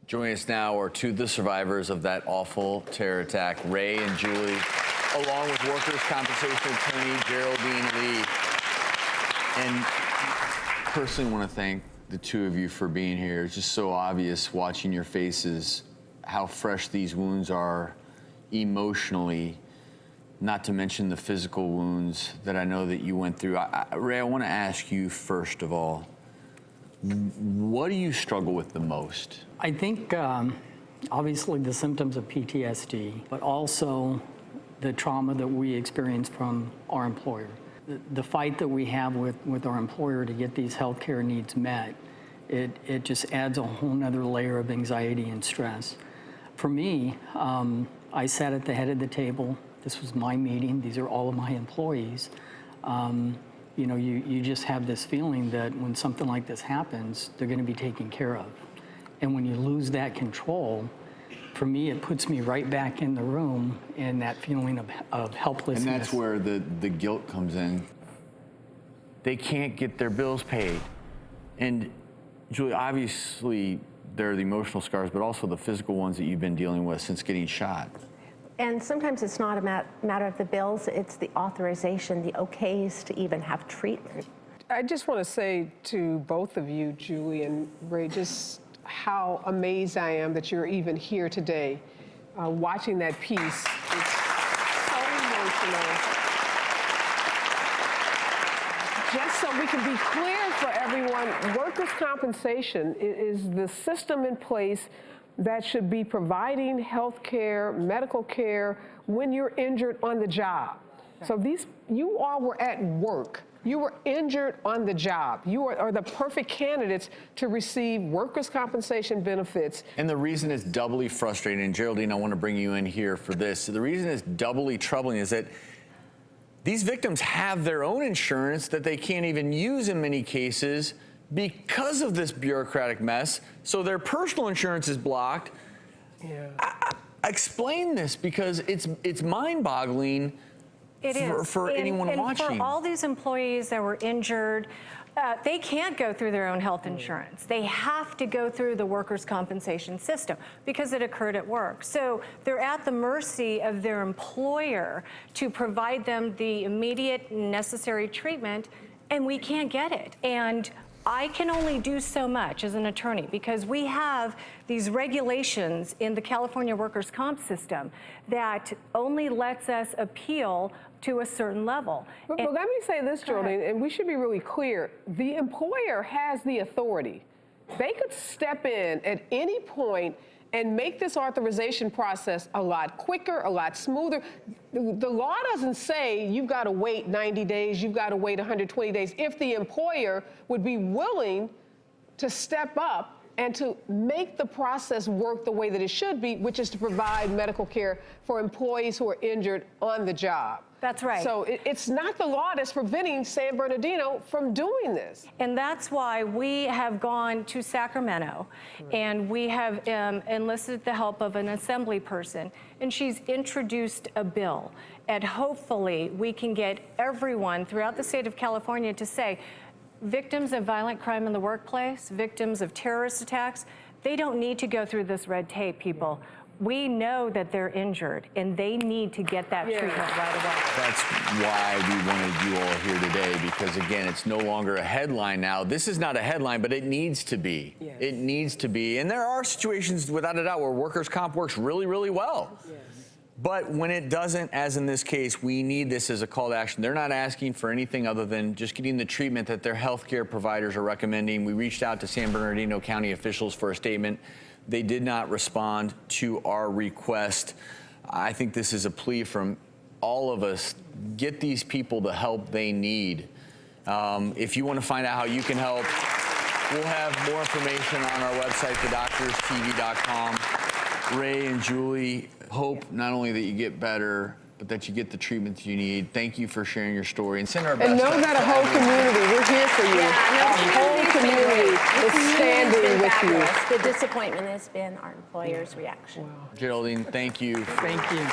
Joining us now are two of the survivors of that awful terror attack, Ray and Julie, along with workers' compensation attorney Geraldine Lee. And personally want to thank the two of you for being here. It's just so obvious watching your faces how fresh these wounds are emotionally, not to mention the physical wounds that I know that you went through. Ray, I want to ask you first of all, what do you struggle with the most? I think obviously the symptoms of PTSD, but also the trauma that we experience from our employer. The fight that we have with our employer to get these healthcare needs met, it just adds a whole nother layer of anxiety and stress. For me, I sat at the head of the table. This was my meeting. These are all of my employees. You know, you just have this feeling that when something like this happens, they're going to be taken care of. And when you lose that control, for me, it puts me right back in the room in that feeling of helplessness. And that's where the guilt comes in. They can't get their bills paid. And Julie, obviously, there are the emotional scars, but also the physical ones that you've been dealing with since getting shot. And sometimes it's not a matter of the bills, it's the authorization, the okays to even have treatment. I just want to say to both of you, Julie and Ray, just how amazed I am that you're even here today. Watching that piece, it's so emotional. Just so we can be clear for everyone, workers' compensation is the system in place that should be providing health care, medical care when you're injured on the job. So you all were at work. You were injured on the job. You are the perfect candidates to receive workers' compensation benefits. And the reason it's doubly frustrating, and Geraldine, I want to bring you in here for this. The reason it's doubly troubling is that these victims have their own insurance that they can't even use in many cases because of this bureaucratic mess. So their personal insurance is blocked. Yeah. Explain this, because it's mind-boggling for anyone watching. And for all these employees that were injured, they can't go through their own health insurance. They have to go through the workers' compensation system because it occurred at work. So they're at the mercy of their employer to provide them the immediate necessary treatment, and we can't get it. And I can only do so much as an attorney because we have these regulations in the California workers' comp system that only lets us appeal to a certain level. But let me say this, Jordan, and we should be really clear. The employer has the authority. They could step in at any point and make this authorization process a lot quicker, a lot smoother. The law doesn't say you've got to wait 90 days, you've got to wait 120 days. If the employer would be willing to step up and to make the process work the way that it should be, which is to provide medical care for employees who are injured on the job. That's right. So it's not the law that's preventing San Bernardino from doing this. And that's why we have gone to Sacramento, and we have enlisted the help of an assembly person, and she's introduced a bill. And hopefully we can get everyone throughout the state of California to say, victims of violent crime in the workplace, victims of terrorist attacks, they don't need to go through this red tape, people. We know that they're injured, and they need to get that treatment right away. That's why we wanted you all here today, because, again, it's no longer a headline now. This is not a headline, but it needs to be. Yes. It needs to be. And there are situations, without a doubt, where workers' comp works really, really well. Yes. But when it doesn't, as in this case, we need this as a call to action. They're not asking for anything other than just getting the treatment that their health care providers are recommending. We reached out to San Bernardino County officials for a statement. They did not respond to our request. I think this is a plea from all of us. Get these people the help they need. If you want to find out how you can help, we'll have more information on our website, thedoctorstv.com. Ray and Julie, hope not only that you get better, but that you get the treatment you need. Thank you for sharing your story, and send our best. And know that a whole community, we're here for you. A whole community is standing with you. The disappointment has been our employer's reaction. Geraldine, thank you. Thank you.